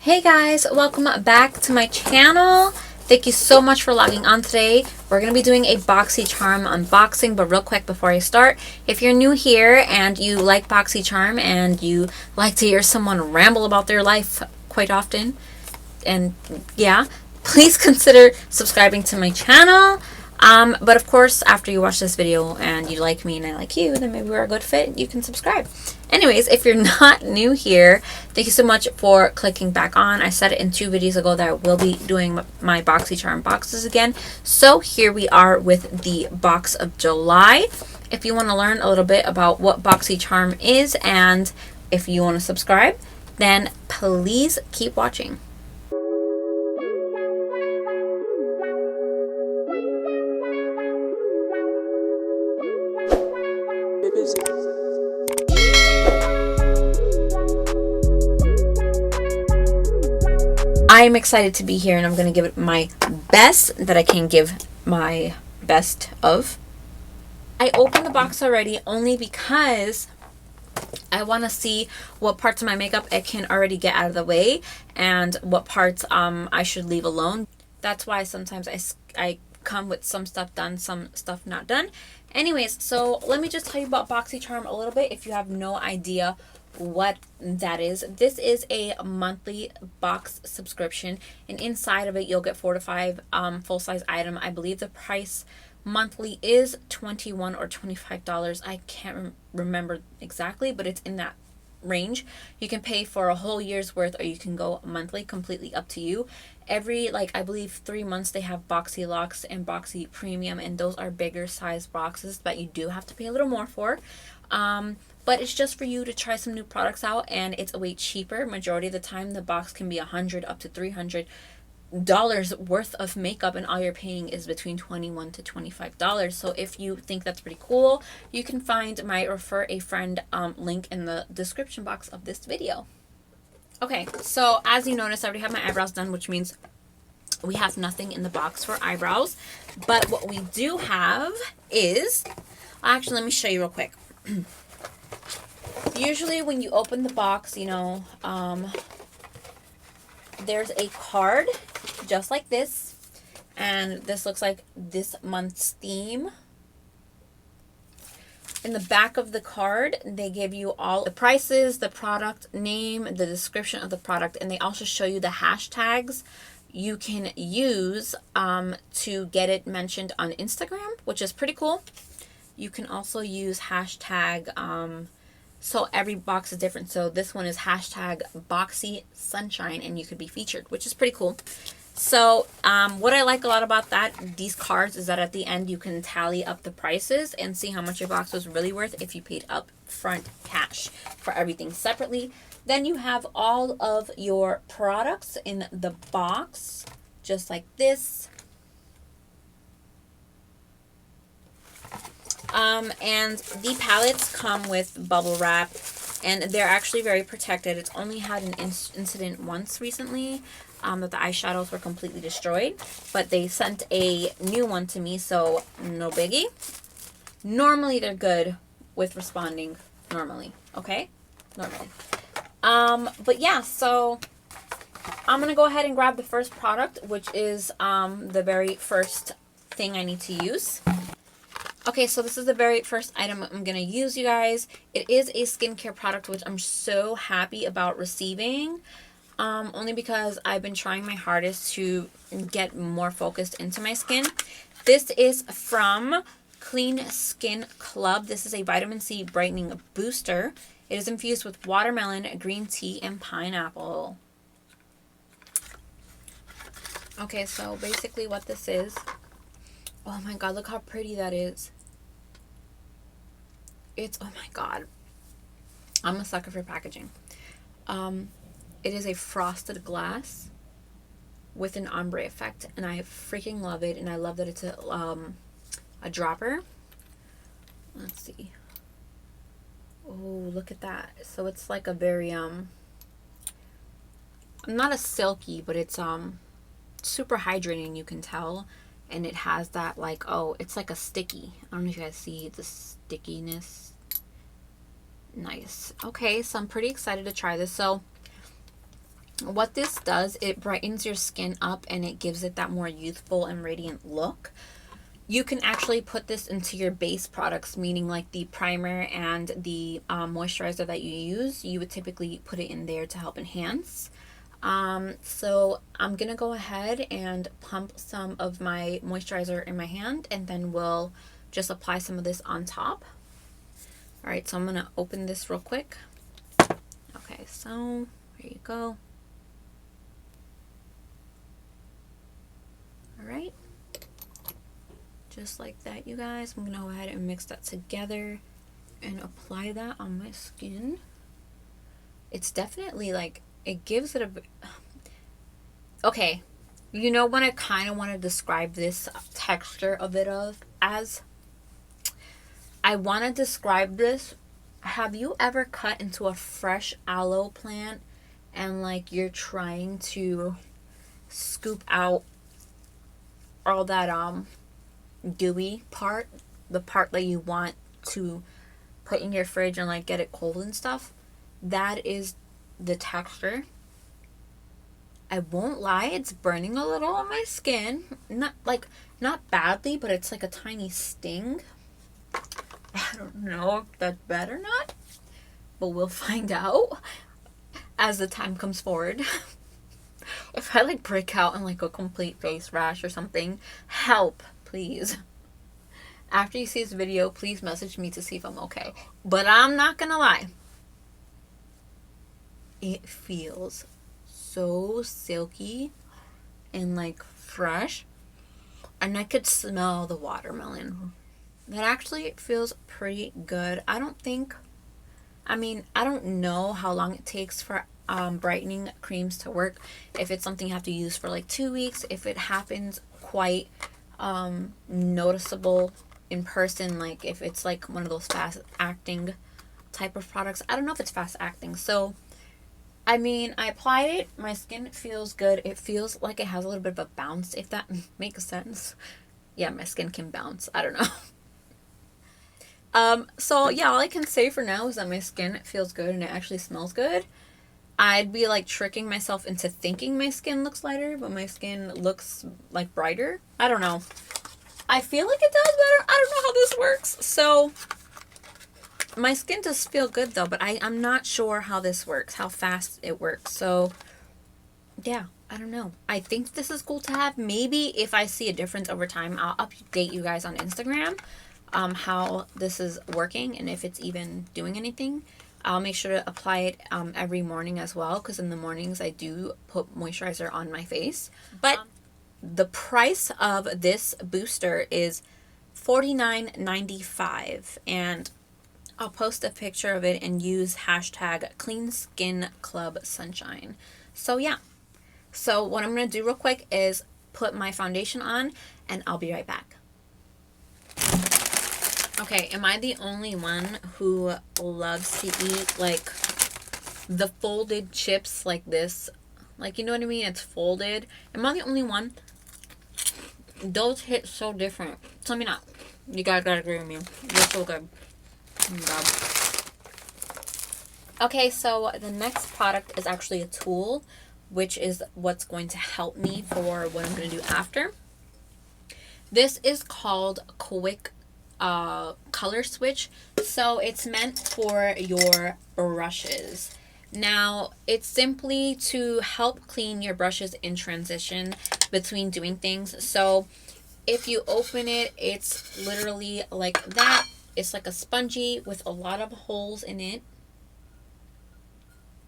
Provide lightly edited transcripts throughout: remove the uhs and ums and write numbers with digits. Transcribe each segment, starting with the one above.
Hey guys, welcome back to my channel. Thank you so much for logging on today. We're going to be doing a Boxycharm unboxing, but real quick before I start, if you're new here and you like Boxycharm and you like to hear someone ramble about their life quite often, and yeah, please consider subscribing to my channel. But of course, after you watch this video and you like me and I like you, then maybe we're a good fit, you can subscribe. Anyways, if you're not new here, thank you so much for clicking back on. I said it in 2 videos ago that I will be doing my Boxycharm boxes again. So here we are with the box of July. If you want to learn a little bit about what Boxycharm is and if you want to subscribe, then please keep watching. I'm excited to be here and I'm going to give it my best that I can give my best of. I opened the box already only because I want to see what parts of my makeup I can already get out of the way and what parts I should leave alone. That's why sometimes I come with some stuff done, some stuff not done. Anyways, so let me just tell you about Boxycharm a little bit if you have no idea what that is. This is a monthly box subscription, and inside of it you'll get 4 to 5 full-size items. I believe the price monthly is $21 or $25. I can't remember exactly, but it's in that range. You can pay for a whole year's worth or you can go monthly, completely up to you. Every, like, I believe 3 months they have Boxy Luxe and Boxy Premium, and those are bigger size boxes that you do have to pay a little more for. But it's just for you to try some new products out, and it's a way cheaper. Majority of the time the box can be $100 up to $300 worth of makeup, and all you're paying is between $21 to $25. So if you think that's pretty cool, you can find my refer a friend link in the description box of this video. Okay, so as you notice, I already have my eyebrows done, which means we have nothing in the box for eyebrows. But what we do have is, actually, let me show you real quick. Usually when you open the box, you know, there's a card just like this, and this looks like this month's theme. In the back of the card, they give you all the prices, the product name, the description of the product, and they also show you the hashtags you can use to get it mentioned on Instagram, which is pretty cool. You can also use hashtag, so every box is different. So this one is hashtag Boxy Sunshine, and you could be featured, which is pretty cool. So what I like a lot about these cards is that at the end you can tally up the prices and see how much your box was really worth if you paid upfront cash for everything separately. Then you have all of your products in the box, just like this. And the palettes come with bubble wrap, and they're actually very protected. It's only had an incident once recently, that the eyeshadows were completely destroyed, but they sent a new one to me, so no biggie. Normally they're good with responding normally, okay? Normally. But yeah, so I'm gonna go ahead and grab the first product, which is the very first thing I need to use. Okay, so this is the very first item I'm going to use, you guys. It is a skincare product, which I'm so happy about receiving. Only because I've been trying my hardest to get more focused into my skin. This is from Clean Skin Club. This is a vitamin C brightening booster. It is infused with watermelon, green tea, and pineapple. Okay, so basically what this is... Oh my god, look how pretty that is. It's, oh my god. I'm a sucker for packaging. It is a frosted glass with an ombre effect, and I freaking love it, and I love that it's a dropper. Let's see. Oh, look at that. So it's like a very, not a silky, but it's super hydrating, you can tell. And it has that, like, oh, it's like a sticky. I don't know if you guys see the stickiness. Nice. Okay, so I'm pretty excited to try this. So what this does, it brightens your skin up and it gives it that more youthful and radiant look. You can actually put this into your base products, meaning like the primer and the moisturizer that you use. You would typically put it in there to help enhance. So I'm gonna go ahead and pump some of my moisturizer in my hand, and then we'll just apply some of this on top. All right, so I'm gonna open this real quick. Okay, so there you go. All right, just like that, you guys. I'm gonna go ahead and mix that together and apply that on my skin. It's definitely like, it gives it a, okay, you know what I kind of want to describe this texture a bit of as? I want to describe this. Have you ever cut into a fresh aloe plant and like you're trying to scoop out all that gooey part, the part that you want to put in your fridge and like get it cold and stuff? That is the texture. I won't lie, it's burning a little on my skin. Not badly, but it's like a tiny sting. I don't know if that's bad or not, but we'll find out as the time comes forward. If I like break out in like a complete face rash or something, help, please. After you see this video, please message me to see if I'm okay. But I'm not gonna lie, it feels so silky and like fresh, and I could smell the watermelon. That actually feels pretty good. I don't know how long it takes for brightening creams to work. If it's something you have to use for like 2 weeks, if it happens quite noticeable in person, like if it's like one of those fast acting type of products. I don't know if it's fast acting. So I mean, I applied it, my skin feels good. It feels like it has a little bit of a bounce, if that makes sense. Yeah, my skin can bounce. I don't know. So yeah, all I can say for now is that my skin feels good and it actually smells good. I'd be like tricking myself into thinking my skin looks lighter, but my skin looks like brighter. I don't know. I feel like it does better. I don't know how this works. So my skin does feel good though, but I'm not sure how this works, how fast it works. So yeah, I don't know. I think this is cool to have. Maybe if I see a difference over time, I'll update you guys on Instagram how this is working and if it's even doing anything. I'll make sure to apply it every morning as well, because in the mornings I do put moisturizer on my face. But the price of this booster is $49.95, and I'll post a picture of it and use hashtag #CleanSkinClubSunshine. So yeah, so what I'm going to do real quick is put my foundation on and I'll be right back. Okay, am I the only one who loves to eat like the folded chips like this? Like, you know what I mean? It's folded. Am I the only one? Those hit so different. Tell me not. You guys gotta agree with me. They're so good. Oh my God. Okay, so the next product is actually a tool, which is what's going to help me for what I'm going to do after. This is called Quick Color Switch. So it's meant for your brushes. Now, it's simply to help clean your brushes in transition between doing things. So if you open it, it's literally like that. It's like a spongy with a lot of holes in it.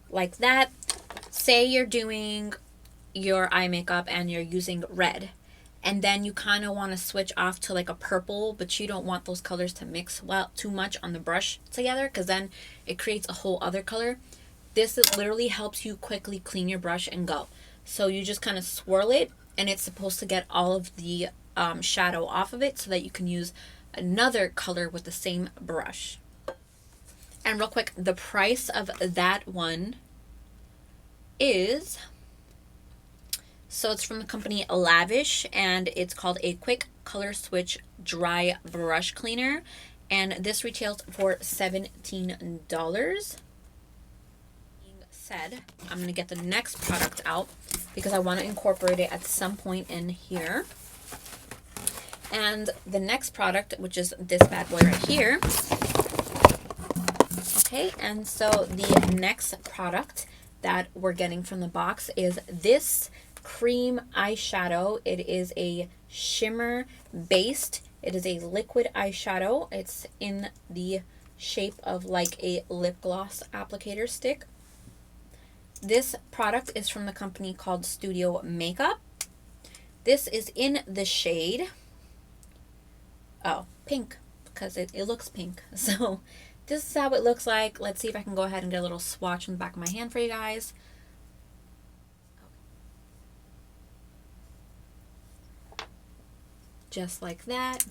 Like that. Say you're doing your eye makeup and you're using red, and then you kind of want to switch off to like a purple, but you don't want those colors to mix well too much on the brush together, because then it creates a whole other color. This literally helps you quickly clean your brush and go. So you just kind of swirl it, and it's supposed to get all of the shadow off of it so that you can use another color with the same brush. And real quick, the price of that one is, so it's from the company Lavish, and it's called a Quick Color Switch Dry Brush Cleaner, and this retails for $17. said, I'm going to get the next product out because I want to incorporate it at some point in here. And the next product, which is this bad boy right here. Okay, and so the next product that we're getting from the box is this cream eyeshadow. It is a shimmer based. It is a liquid eyeshadow. It's in the shape of like a lip gloss applicator stick. This product is from the company called Studio Makeup. This is in the shade, oh, pink, because it looks pink. So this is how it looks like. Let's see if I can go ahead and get a little swatch in the back of my hand for you guys. Just like that.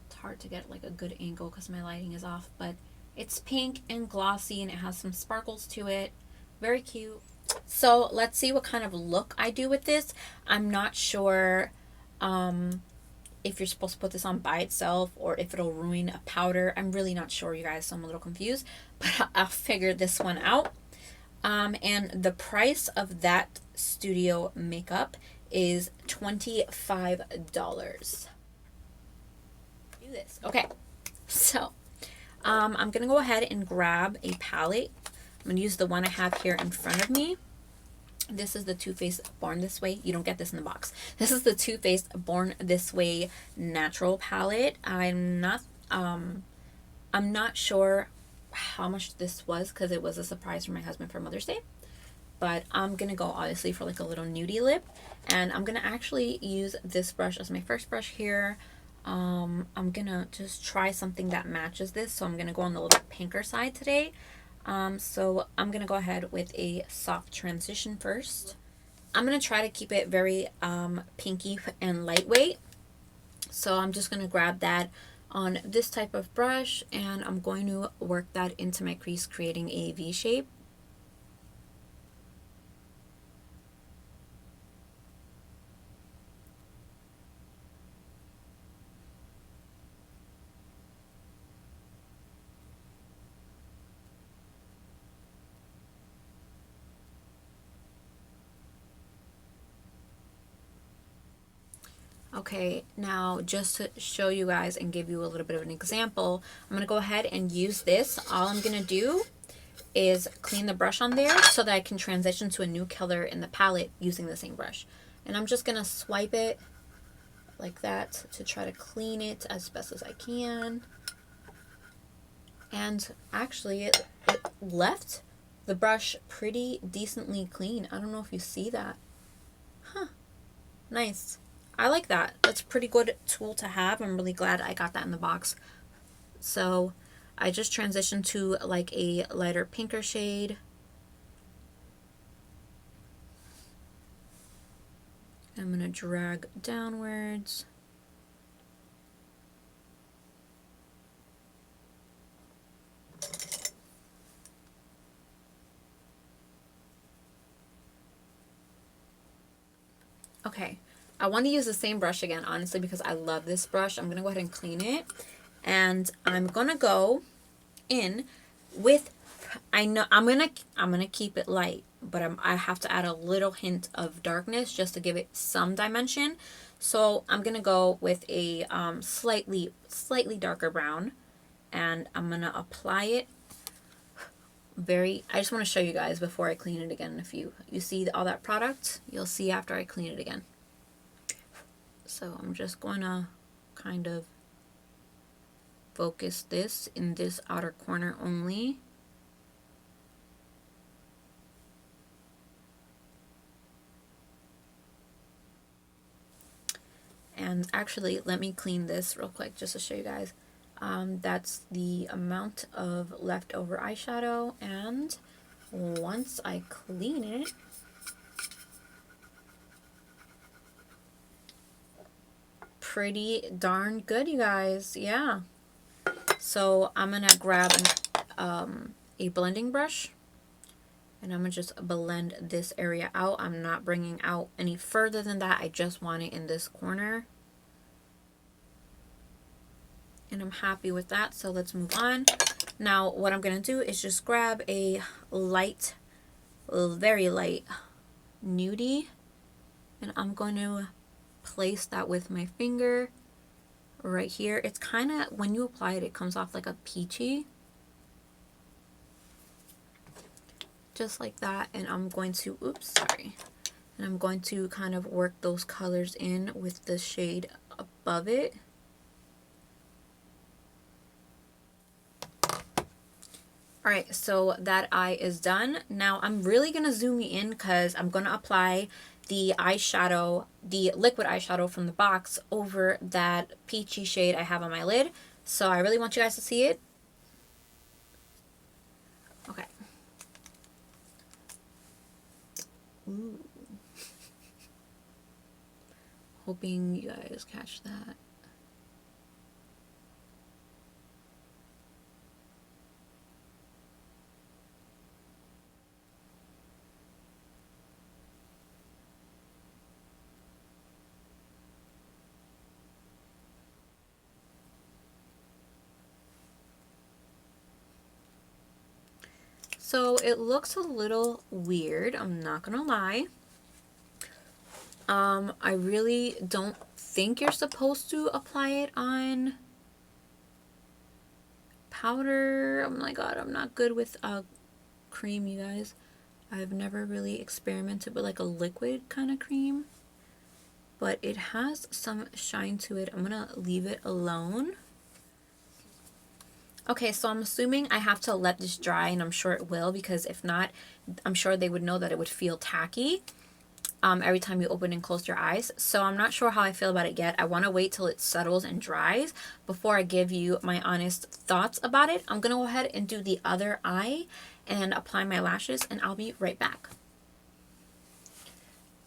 It's hard to get like a good angle because my lighting is off, but it's pink and glossy and it has some sparkles to it. Very cute. So let's see what kind of look I do with this. I'm not sure if you're supposed to put this on by itself or if it'll ruin a powder. I'm really not sure, you guys, so I'm a little confused, but I'll figure this one out. And the price of that Studio Makeup is $25. Do this. Okay, so I'm gonna go ahead and grab a palette. I'm gonna use the one I have here in front of me. This is the Too Faced Born This Way. You don't get this in the box. This is the Too Faced Born This Way natural palette. I'm not sure how much this was because it was a surprise for my husband for Mother's Day. But I'm gonna go obviously for like a little nudie lip, and I'm gonna actually use this brush as my first brush here. I'm gonna just try something that matches this, so I'm gonna go on the little pinker side today. So I'm gonna go ahead with a soft transition first. I'm gonna try to keep it very pinky and lightweight. So I'm just gonna grab that on this type of brush and I'm going to work that into my crease, creating a V shape. Okay, now just to show you guys and give you a little bit of an example, I'm going to go ahead and use this. All I'm going to do is clean the brush on there so that I can transition to a new color in the palette using the same brush. And I'm just going to swipe it like that to try to clean it as best as I can. And actually it left the brush pretty decently clean. I don't know if you see that. Huh. Nice. I like that. That's a pretty good tool to have. I'm really glad I got that in the box. So I just transitioned to like a lighter pinker shade. I'm going to drag downwards. Okay. I want to use the same brush again, honestly, because I love this brush. I'm going to go ahead and clean it. And I'm going to go in with, I know I'm going to keep it light, but I have to add a little hint of darkness just to give it some dimension. So I'm going to go with a slightly darker brown, and I'm going to apply it I just want to show you guys before I clean it again. If you see all that product, you'll see after I clean it again. So I'm just going to kind of focus this in this outer corner only. And actually, let me clean this real quick just to show you guys. That's the amount of leftover eyeshadow, and once I clean it, pretty darn good, you guys. Yeah. So I'm gonna grab a blending brush, and I'm gonna just blend this area out. I'm not bringing out any further than that. I just want it in this corner, and I'm happy with that. So let's move on. Now what I'm going to do is just grab a light, very light nudie, and I'm going to place that with my finger right here. It's kind of, when you apply it, it comes off like a peachy, just like that. And I'm going to, oops, sorry, and I'm going to kind of work those colors in with the shade above it. Alright, so that eye is done. Now I'm really going to zoom in because I'm going to apply the eyeshadow, the liquid eyeshadow from the box over that peachy shade I have on my lid. So I really want you guys to see it. Okay. Ooh. Hoping you guys catch that. So it looks a little weird, I'm not gonna lie. I really don't think you're supposed to apply it on powder. Oh my god, I'm not good with cream, you guys. I've never really experimented with like a liquid kind of cream, but it has some shine to it. I'm gonna leave it alone. Okay, so I'm assuming I have to let this dry, and I'm sure it will, because if not, I'm sure they would know that it would feel tacky every time you open and close your eyes. So I'm not sure how I feel about it yet. I want to wait till it settles and dries before I give you my honest thoughts about it. I'm going to go ahead and do the other eye and apply my lashes, and I'll be right back.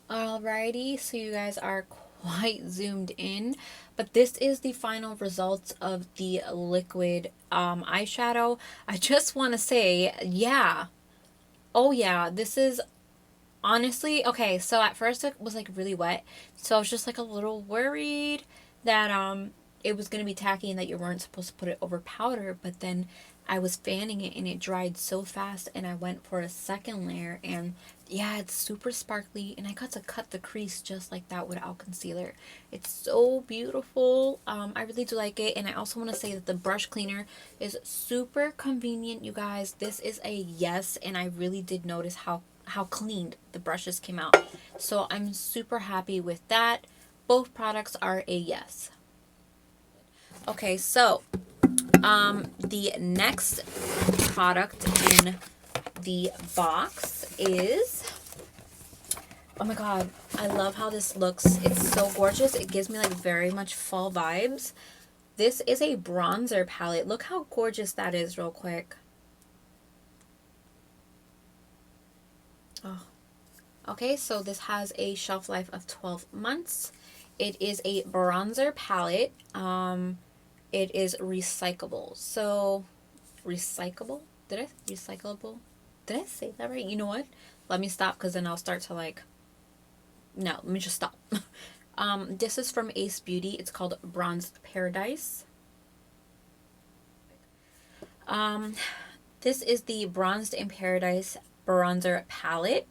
Alrighty, so you guys are quite zoomed in, but this is the final results of the liquid eyeshadow. I just want to say, yeah, oh yeah, this is honestly, okay, so at first it was like really wet, so I was just like a little worried that it was going to be tacky and that you weren't supposed to put it over powder, but then I was fanning it and it dried so fast, and I went for a second layer, and yeah, it's super sparkly, and I got to cut the crease just like that without concealer. It's so beautiful. I really do like it, and I also want to say that the brush cleaner is super convenient, you guys. This is a yes, and I really did notice how clean the brushes came out. So I'm super happy with that. Both products are a yes. Okay, so the next product in the box is, oh my god, I love how this looks. It's so gorgeous. It gives me like very much fall vibes. This is a bronzer palette. Look how gorgeous that is real quick. Oh. Okay, so this has a shelf life of 12 months. It is a bronzer palette. It is recyclable. So, recyclable? Recyclable? Did I say that right? You know what? Let me stop, because then I'll start to like, no, let me just stop. This is from Ace Beauty. It's called Bronze Paradise. This is the Bronzed in Paradise bronzer palette.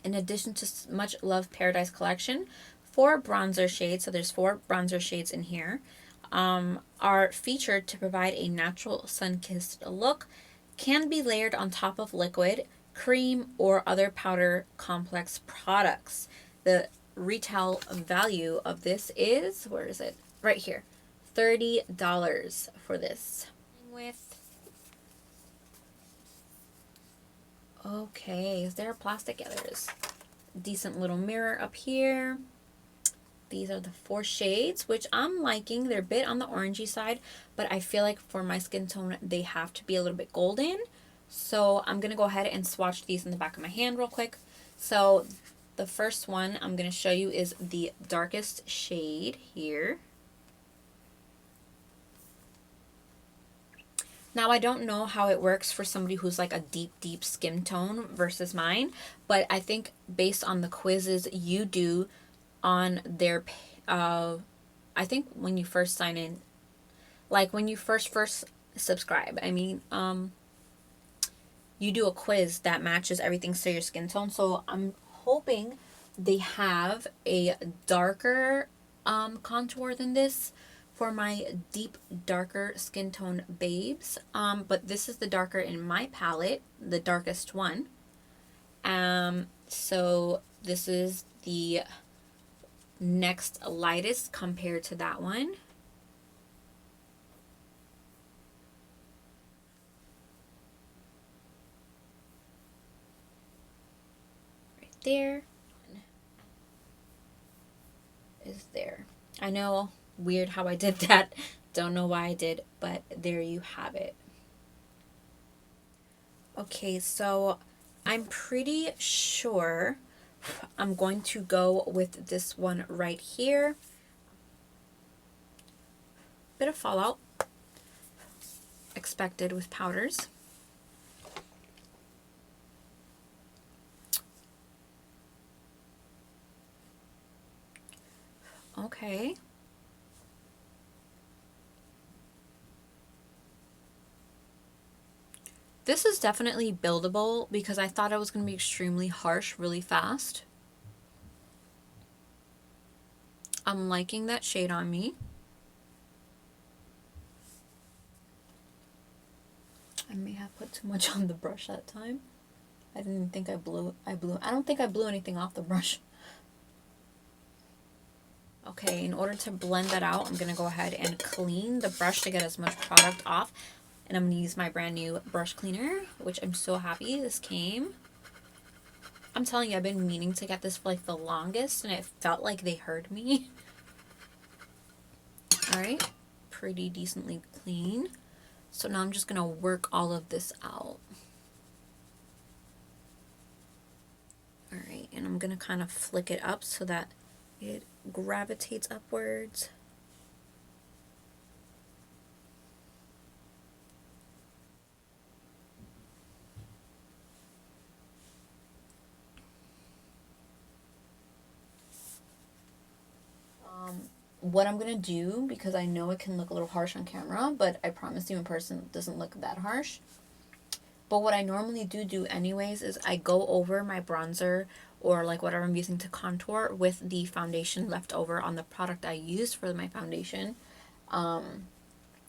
In addition to Much Love Paradise collection, 4 bronzer shades, so there's 4 bronzer shades in here, are featured to provide a natural sun-kissed look, can be layered on top of liquid, cream, or other powder complex products. The retail value of this is, where is it? Right here. $30 for this. Okay, is there a plastic? Yeah, there is. Decent little mirror up here. These are the 4 shades, which I'm liking. They're a bit on the orangey side, but I feel like for my skin tone, they have to be a little bit golden. So I'm going to go ahead and swatch these in the back of my hand real quick. So the first one I'm going to show you is the darkest shade here. Now, I don't know how it works for somebody who's like a deep skin tone versus mine, but I think based on the quizzes you do on their, I think when you first sign in, like when you first subscribe. I mean, you do a quiz that matches everything to your skin tone. So I'm hoping they have a darker contour than this for my deep darker skin tone babes. But this is the darker in my palette, the darkest one. So this is the next lightest compared to that one. Right there is there. I know, weird how I did that. Don't know why I did, but there you have it. Okay, so I'm pretty sure I'm going to go with this one right here. Bit of fallout expected with powders. Okay. This is definitely buildable because I thought it was going to be extremely harsh really fast. I'm liking that shade on me. I may have put too much on the brush that time. I didn't think I don't think I blew anything off the brush. Okay, in order to blend that out, I'm going to go ahead and clean the brush to get as much product off. And I'm going to use my brand new brush cleaner, which I'm so happy this came. I'm telling you, I've been meaning to get this for like the longest, and it felt like they heard me. Alright, pretty decently clean. So now I'm just going to work all of this out. Alright, and I'm going to kind of flick it up so that it gravitates upwards. What I'm going to do, because I know it can look a little harsh on camera, but I promise you in person it doesn't look that harsh. But what I normally do anyways is I go over my bronzer or like whatever I'm using to contour with the foundation left over on the product I used for my foundation. And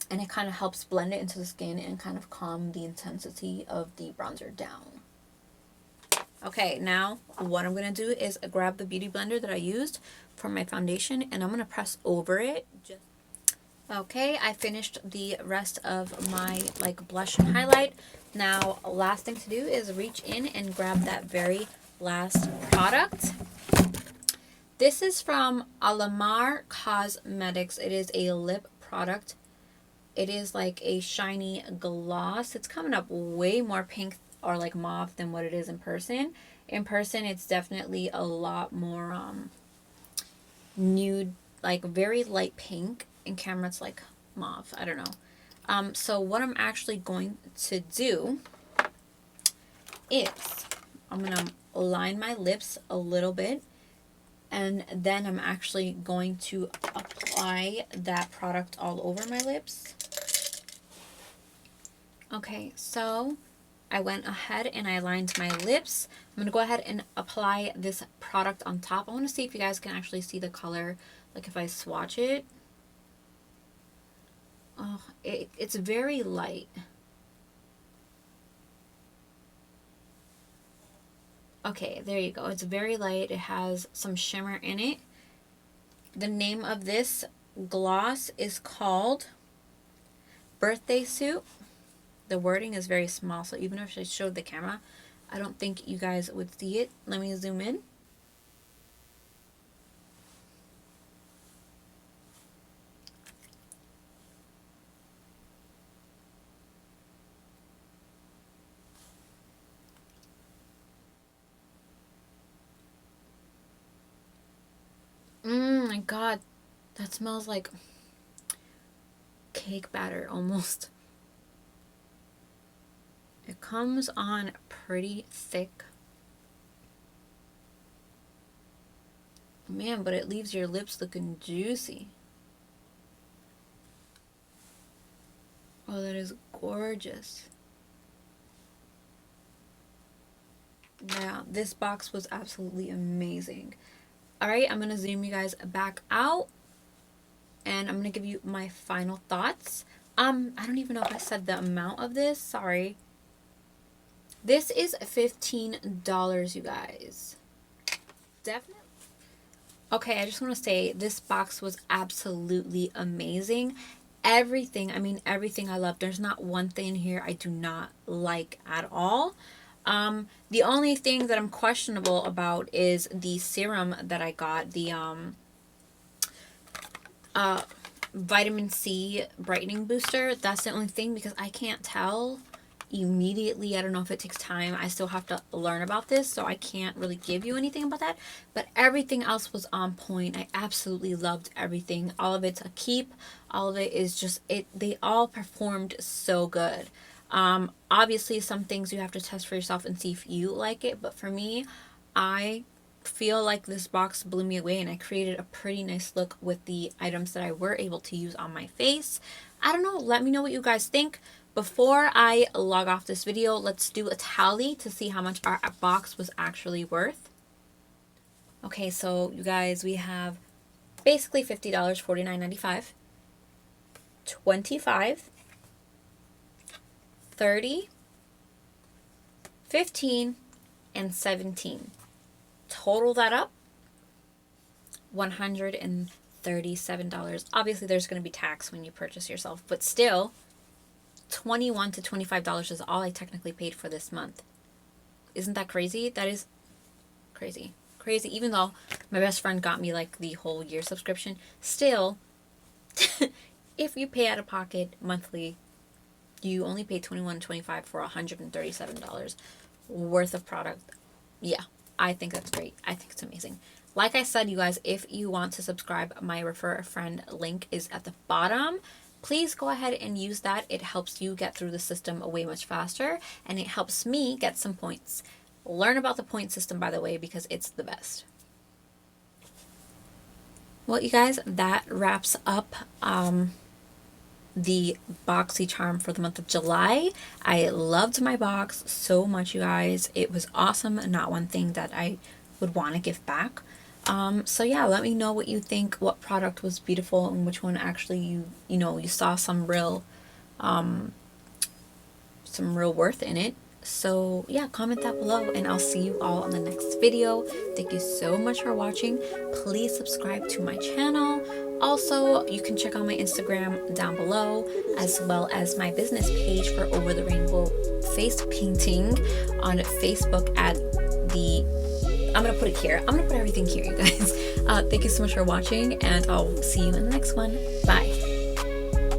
it kind of helps blend it into the skin and kind of calm the intensity of the bronzer down. Okay, now what I'm going to do is grab the beauty blender that I used for my foundation and I'm going to press over it. Okay, I finished the rest of my like blush and highlight. Now, last thing to do is reach in and grab that very last product. This is from Alamar Cosmetics. It is a lip product. It is like a shiny gloss. It's coming up way more pink or like mauve than what it is in person. In person, it's definitely a lot more nude, like very light pink. In camera, it's like mauve. I don't know. So what I'm actually going to do is I'm going to line my lips a little bit. And then I'm actually going to apply that product all over my lips. Okay, so I went ahead and I lined my lips. I'm going to go ahead and apply this product on top. I want to see if you guys can actually see the color, like if I swatch it. Oh, it's very light. Okay, there you go. It's very light. It has some shimmer in it. The name of this gloss is called Birthday Suit. The wording is very small, so even if I showed the camera, I don't think you guys would see it. Let me zoom in. My God, that smells like cake batter almost. It comes on pretty thick. Man, but it leaves your lips looking juicy. Oh, that is gorgeous. Yeah, this box was absolutely amazing. Alright, I'm going to zoom you guys back out. And I'm going to give you my final thoughts. I don't even know if I said the amount of this. Sorry. This is $15, you guys. Definitely. Okay, I just want to say this box was absolutely amazing. Everything, I mean everything I love. There's not one thing here I do not like at all. The only thing that I'm questionable about is the serum that I got, the vitamin C brightening booster. That's the only thing, because I can't tell immediately. I don't know if it takes time. I still have to learn about this, so I can't really give you anything about that. But everything else was on point. I absolutely loved everything. All of it's a keep. All of it is just it. They all performed so good. Obviously some things you have to test for yourself and see if you like it, but for me, I feel like this box blew me away, and I created a pretty nice look with the items that I were able to use on my face. I don't know, let me know what you guys think. Before I log off this video, let's do a tally to see how much our box was actually worth. Okay, so you guys, we have basically $50, $49.95, $25, $30, $15, and $17. Total that up, $137. Obviously there's going to be tax when you purchase yourself, but still $21 to $25 is all I technically paid for this month. Isn't that crazy? That is crazy. Crazy. Even though my best friend got me like the whole year subscription, still if you pay out of pocket monthly, you only pay $21 to $25 for $137 worth of product. Yeah, I think that's great. I think it's amazing. Like I said, you guys, if you want to subscribe, my refer a friend link is at the bottom. Please go ahead and use that. It helps you get through the system way much faster, and it helps me get some points. Learn about the point system, by the way, because it's the best. Well, you guys, that wraps up the Boxycharm for the month of July. I loved my box so much, you guys. It was awesome. Not one thing that I would want to give back. So yeah, let me know what you think, what product was beautiful, and which one actually you saw some real worth in it. So yeah, comment that below, and I'll see you all on the next video. Thank you so much for watching. Please subscribe to my channel. Also, you can check out my Instagram down below, as well as my business page for Over the Rainbow face painting on Facebook at the... I'm going to put it here. I'm going to put everything here, you guys. Thank you so much for watching, and I'll see you in the next one. Bye.